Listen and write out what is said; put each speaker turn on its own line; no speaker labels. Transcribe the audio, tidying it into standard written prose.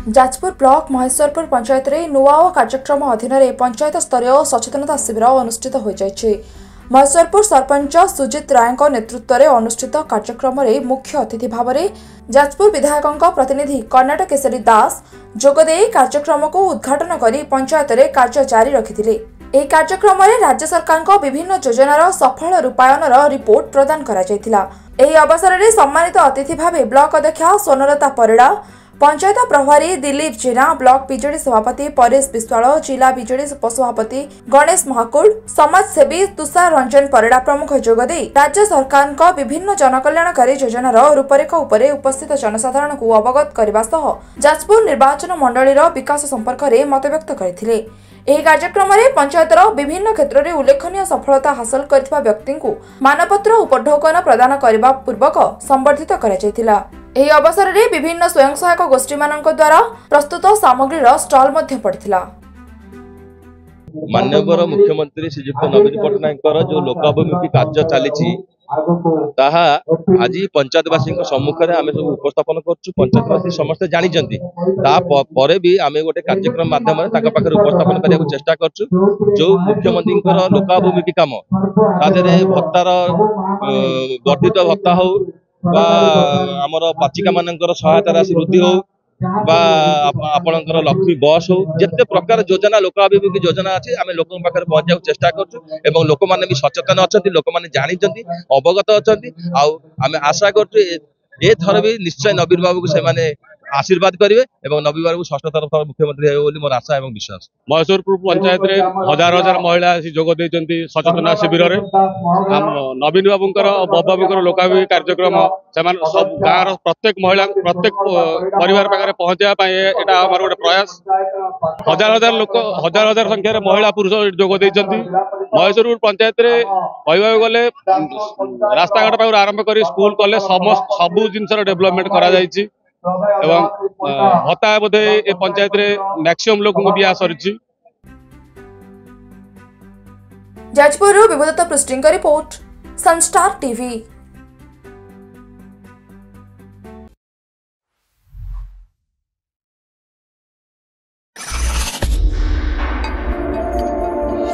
Jajpur block Maheshwarpur panchayat रे नुआ कार्यक्रम अधीन में पंचायत स्तरीय सचेतनता शिविर अनुष्ठित हो जाइछि। महेश्वरपुर सरपंच सुजित राय नेतृत्व में अनुष्ठित कार्यक्रम में मुख्य अतिथि भाव में जाजपुर विधायक प्रतिनिधि कर्णाटक केसरी दास जोगदे कार्यक्रम को उद्घाटन कर पंचायत रे कार्य जारी रखिथिले। ଏହି କାର୍ଯ୍ୟକ୍ରମରେ ରାଜ୍ୟ ସରକାରଙ୍କ ବିଭିନ୍ନ ଯୋଜନାର ସଫଳ ରୂପାୟନର ରିପୋର୍ଟ ପ୍ରଦାନ କରାଯାଇଥିଲା। ଏହି ଅବସରରେ ସମ୍ମାନିତ ଅତିଥି ଭାବେ ବ୍ଲକ ଅଧ୍ୟକ୍ଷା ସ୍ୱର୍ଣ୍ଣଲତା ପରିଡ଼ା, पंचायत प्रभारी दिलीप जेना, ब्लॉक बीजेडी सभापति परेश विश्वाल, जिला बीजेडी उपसभापति गणेश महाकुड़, समाजसेवी तुषार रंजन परिड़ा प्रमुख जोगदे राज्य सरकार विभिन्न जनकल्याणकारी योजनार रूपरेख उपरे उपस्थित जनसाधारण को अवगत करने सह जाजपुर निर्वाचन मंडलीर विकास संपर्क में मतव्यक्त करथिले। ଏହି କାର୍ଯ୍ୟକ୍ରମରେ ପଞ୍ଚାୟତର ବିଭିନ୍ନ କ୍ଷେତ୍ରରେ ଉଲ୍ଲେଖନୀୟ ସଫଳତା ହାସଲ କରିଥିବା ବ୍ୟକ୍ତିଙ୍କୁ ମାନପତ୍ର ଉପଢୌକନ ପ୍ରଦାନ କରିବା ପୂର୍ବକ ସମ୍ବର୍ଦ୍ଧିତ କରାଯାଇଥିଲା। ଏହି ଅବସରରେ ବିଭିନ୍ନ ସ୍ୱୟଂ ସହାୟକ ଗୋଷ୍ଠୀମାନଙ୍କ ଦ୍ୱାରା ପ୍ରସ୍ତୁତ ସାମଗ୍ରୀର ଷ୍ଟଲ୍ ମଧ୍ୟ ପଡ଼ିଥିଲା।
माननीय मुख्यमंत्री श्रीयुक्त नवीन पट्टनायक जो लोकाभिमुखी कार्य चली आज पंचायतवासी सम्मुखें आम सब उपस्थापन करुँ। पंचायतवासी समस्ते जानते भी आम गोटे कार्यक्रम माध्यम उपस्थापन करने चेष्टा करुँ। जो मुख्यमंत्री लोकाभिमुखी कम भत्तार वर्धित भत्ता हो आमर पाचिका मान सहायता राशि वृद्धि हो आपणकर लक्ष्मी बस हो जिते प्रकार योजना लोकाभिमुखी योजना अच्छी आम लोक पाखे पहुंचा चेष्टा करूँ। लोक मैंने भी सचेतन अच्छा लोक मैंने जानते अवगत अच्छा आम आशा कर भी निश्चय नवीन बाबू को से आशीर्वाद करेंगे और नवीन बाबू षष्ठ तरफ मुख्यमंत्री होगी मोर आशा और विश्वास।
महेश्वरपुर पंचायत रे हजार हजार महिला जोग देते सचेतना शिविर में नवीन बाबू लोकाभिमुखी कार्यक्रम से सब गाँव प्रत्येक महिला प्रत्येक परिवार पाखे पहुंचाई यहाँ गोटे प्रयास। हजार हजार लोक हजार हजार संख्यार महिला पुरुष जोग देते महेश्वरपुर पंचायत रे कहवाक गले रास्ताघाट पाखु आरंभ कर स्कूल कॉलेज सबू जिनस डेवलपमेंट करा जायछि एवं भत्ता बोधे ए पंचायत रे मैक्सिमम लोक को दिया सरिछि।
जाजपुर विभुदत्त पृष्टिंग रिपोर्ट सनस्टार टीवी।